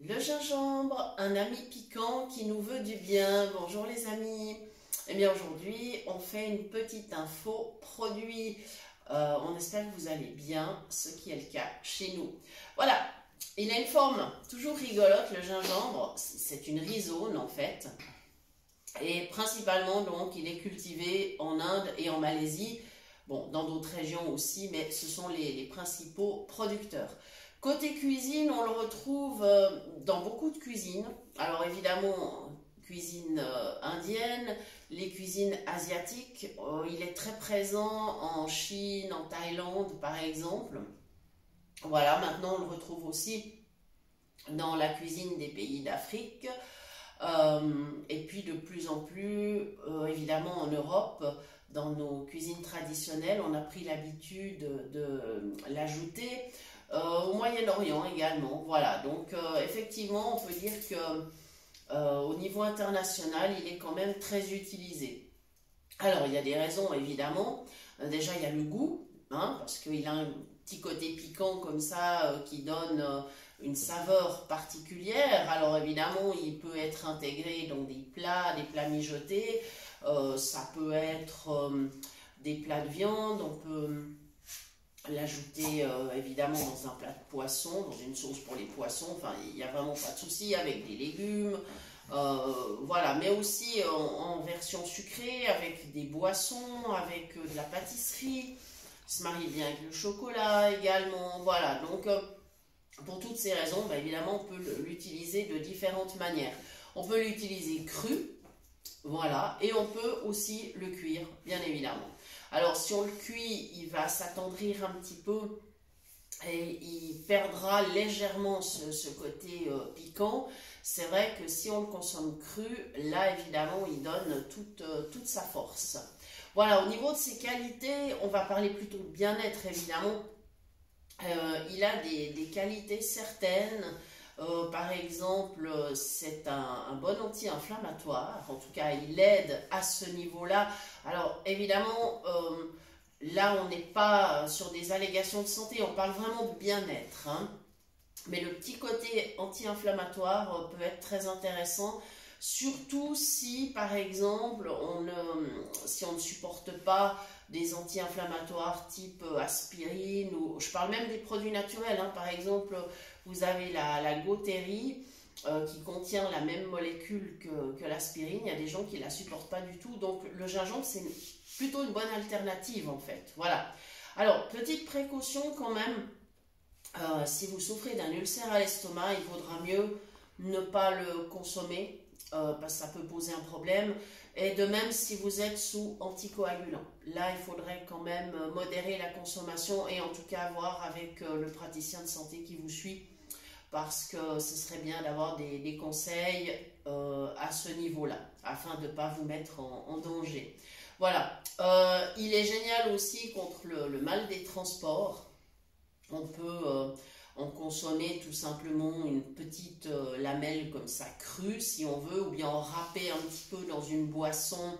Le gingembre, un ami piquant qui nous veut du bien. Bonjour les amis. Eh bien aujourd'hui, on fait une petite info produit. On espère que vous allez bien, ce qui est le cas chez nous. Voilà, il a une forme toujours rigolote, le gingembre. C'est une rhizome en fait. Et principalement, donc, il est cultivé en Inde et en Malaisie. Bon, dans d'autres régions aussi, mais ce sont les principaux producteurs. Côté cuisine, on le retrouve dans beaucoup de cuisines. Alors évidemment, cuisine indienne, les cuisines asiatiques. Il est très présent en Chine, en Thaïlande par exemple. Voilà, maintenant on le retrouve aussi dans la cuisine des pays d'Afrique. Et puis de plus en plus, évidemment en Europe, dans nos cuisines traditionnelles, on a pris l'habitude de l'ajouter au Moyen-Orient également. Voilà, donc effectivement, on peut dire que au niveau international, il est quand même très utilisé. Alors, il y a des raisons évidemment. Déjà, il y a le goût, hein, parce qu'il a un petit côté piquant comme ça qui donne une saveur particulière. Alors évidemment, il peut être intégré dans des plats mijotés. Ça peut être des plats de viande. On peut l'ajouter évidemment dans un plat de poisson, dans une sauce pour les poissons. Enfin, il n'y a vraiment pas de souci avec des légumes. Voilà, mais aussi en version sucrée, avec des boissons, avec de la pâtisserie. Il se marie bien avec le chocolat également. Voilà, donc pour toutes ces raisons, bah, évidemment, on peut l'utiliser de différentes manières. On peut l'utiliser cru, voilà, et on peut aussi le cuire, bien évidemment. Alors, si on le cuit, il va s'attendrir un petit peu et il perdra légèrement ce côté piquant. C'est vrai que si on le consomme cru, là, évidemment, il donne toute sa force. Voilà, au niveau de ses qualités, on va parler plutôt de bien-être, évidemment. Il a des qualités certaines. Par exemple, c'est un bon anti-inflammatoire. En tout cas, il aide à ce niveau-là. Alors, évidemment, là, on n'est pas sur des allégations de santé. On parle vraiment de bien-être, hein. Mais le petit côté anti-inflammatoire peut être très intéressant. Surtout si, par exemple, si on ne supporte pas des anti-inflammatoires type aspirine, ou je parle même des produits naturels, hein. Par exemple, vous avez la Gauthérie qui contient la même molécule que l'aspirine. Il y a des gens qui ne la supportent pas du tout. Donc le gingembre, c'est plutôt une bonne alternative en fait. Voilà. Alors, petite précaution quand même, si vous souffrez d'un ulcère à l'estomac, il vaudra mieux ne pas le consommer parce que ça peut poser un problème. Et de même si vous êtes sous anticoagulant. Là, il faudrait quand même modérer la consommation et en tout cas voir avec le praticien de santé qui vous suit parce que ce serait bien d'avoir des conseils à ce niveau-là afin de ne pas vous mettre en danger. Voilà. Il est génial aussi contre le mal des transports. On peut en consommer tout simplement une petite lamelle comme ça crue si on veut, ou bien en râper un petit peu dans une boisson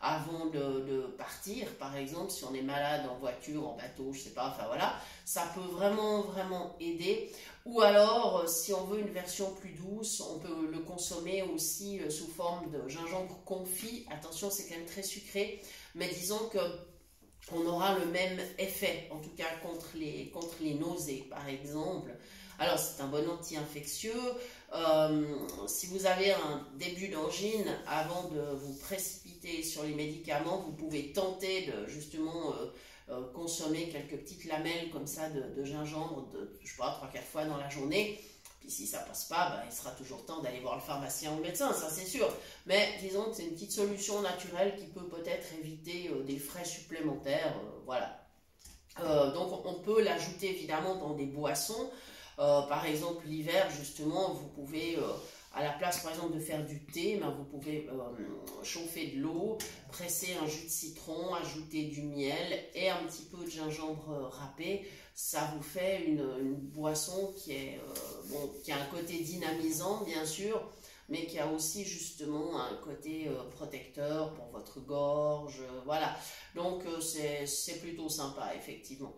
avant de partir, par exemple, si on est malade en voiture, en bateau, je sais pas, enfin voilà, ça peut vraiment aider. Ou alors, si on veut une version plus douce, on peut le consommer aussi sous forme de gingembre confit. Attention, c'est quand même très sucré, mais disons que on aura le même effet, en tout cas contre les nausées par exemple. Alors c'est un bon anti-infectieux. Si vous avez un début d'angine, avant de vous précipiter sur les médicaments, vous pouvez tenter de justement consommer quelques petites lamelles comme ça de gingembre, je sais pas, 3-4 fois dans la journée. Puis si ça passe pas, ben, il sera toujours temps d'aller voir le pharmacien ou le médecin, ça c'est sûr. Mais disons que c'est une petite solution naturelle qui peut peut-être éviter des frais supplémentaires. Voilà. Donc on peut l'ajouter évidemment dans des boissons. Par exemple l'hiver justement, vous pouvez à la place par exemple de faire du thé, ben, vous pouvez chauffer de l'eau, presser un jus de citron, ajouter du miel et un petit peu de gingembre râpé. Ça vous fait une boisson qui a un côté dynamisant bien sûr, mais qui a aussi justement un côté protecteur pour votre gorge. Voilà, donc c'est plutôt sympa effectivement.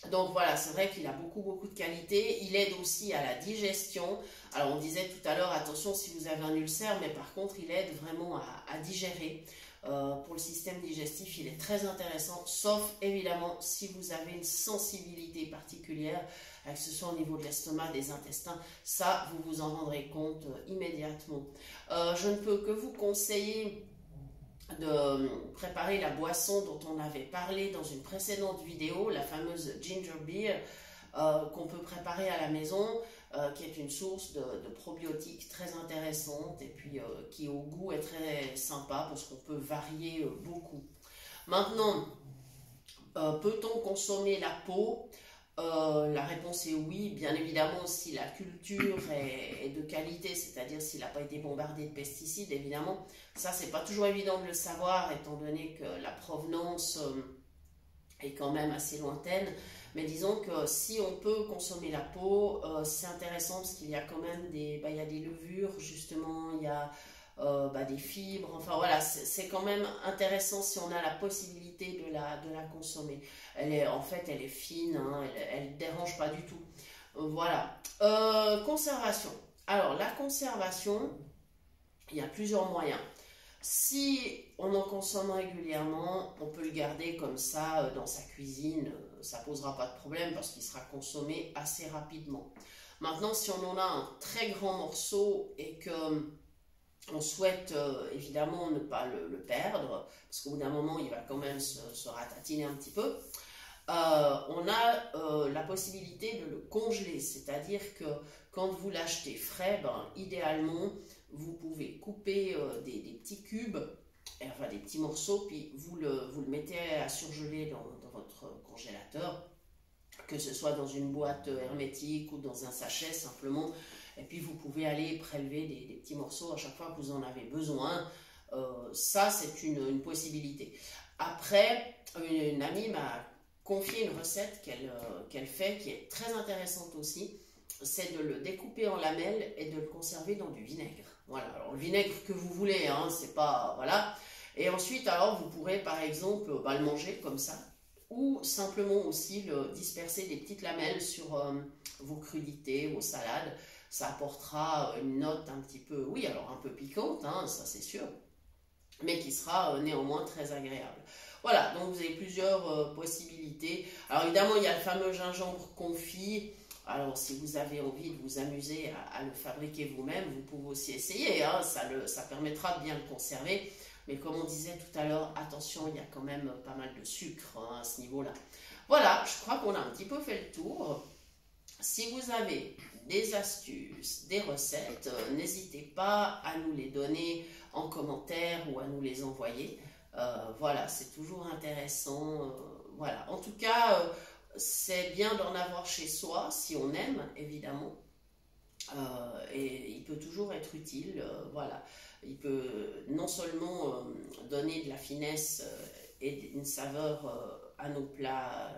Donc voilà, c'est vrai qu'il a beaucoup de qualités. Il aide aussi à la digestion. Alors on disait tout à l'heure, attention si vous avez un ulcère, mais par contre il aide vraiment à digérer. Pour le système digestif, il est très intéressant, sauf évidemment si vous avez une sensibilité particulière, que ce soit au niveau de l'estomac, des intestins, ça vous vous en rendrez compte immédiatement. Je ne peux que vous conseiller de préparer la boisson dont on avait parlé dans une précédente vidéo, la fameuse ginger beer, qu'on peut préparer à la maison, qui est une source de probiotiques très intéressante et puis qui au goût est très sympa parce qu'on peut varier beaucoup. Maintenant, peut-on consommer la peau? La réponse est oui, bien évidemment si la culture est de qualité, c'est-à-dire s'il n'a pas été bombardé de pesticides, évidemment. Ça, c'est pas toujours évident de le savoir, étant donné que la provenance est quand même assez lointaine. Mais disons que si on peut consommer la peau, c'est intéressant parce qu'il y a quand même il y a des levures, justement, il y a des fibres, enfin voilà, c'est quand même intéressant si on a la possibilité de la consommer. En fait, elle est fine, hein, elle ne dérange pas du tout. Voilà. Conservation. Alors, la conservation, il y a plusieurs moyens. Si on en consomme régulièrement, on peut le garder comme ça dans sa cuisine, ça ne posera pas de problème parce qu'il sera consommé assez rapidement. Maintenant, si on en a un très grand morceau et que on souhaite évidemment ne pas le perdre, parce qu'au bout d'un moment, il va quand même se ratatiner un petit peu. On a la possibilité de le congeler, c'est-à-dire que quand vous l'achetez frais, idéalement, vous pouvez couper des petits cubes, enfin des petits morceaux, puis vous le mettez à surgeler dans votre congélateur, que ce soit dans une boîte hermétique ou dans un sachet simplement. Et puis vous pouvez aller prélever des petits morceaux à chaque fois que vous en avez besoin. Ça, c'est une possibilité. Après, une amie m'a confié une recette qu'elle fait qui est très intéressante aussi. C'est de le découper en lamelles et de le conserver dans du vinaigre. Voilà, alors le vinaigre que vous voulez, hein, c'est pas... Voilà. Et ensuite, alors, vous pourrez par exemple le manger comme ça, ou simplement aussi le disperser des petites lamelles sur vos crudités, vos salades. Ça apportera une note un petit peu, oui, alors un peu piquante, hein, ça c'est sûr, mais qui sera néanmoins très agréable. Voilà, donc vous avez plusieurs possibilités. Alors évidemment, il y a le fameux gingembre confit. Alors si vous avez envie de vous amuser à le fabriquer vous-même, vous pouvez aussi essayer, hein, ça permettra de bien le conserver. Mais comme on disait tout à l'heure, attention, il y a quand même pas mal de sucre, hein, à ce niveau-là. Voilà, je crois qu'on a un petit peu fait le tour. Si vous avez des astuces, des recettes, n'hésitez pas à nous les donner en commentaire ou à nous les envoyer. Voilà, c'est toujours intéressant. Voilà. En tout cas, c'est bien d'en avoir chez soi, si on aime, évidemment. Et il peut toujours être utile. Voilà. Il peut non seulement donner de la finesse et une saveur à nos plats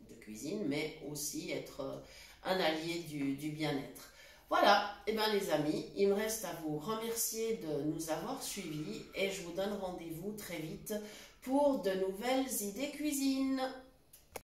de cuisine, mais aussi être un allié du bien-être. Voilà, et bien les amis, il me reste à vous remercier de nous avoir suivis et je vous donne rendez-vous très vite pour de nouvelles idées cuisine.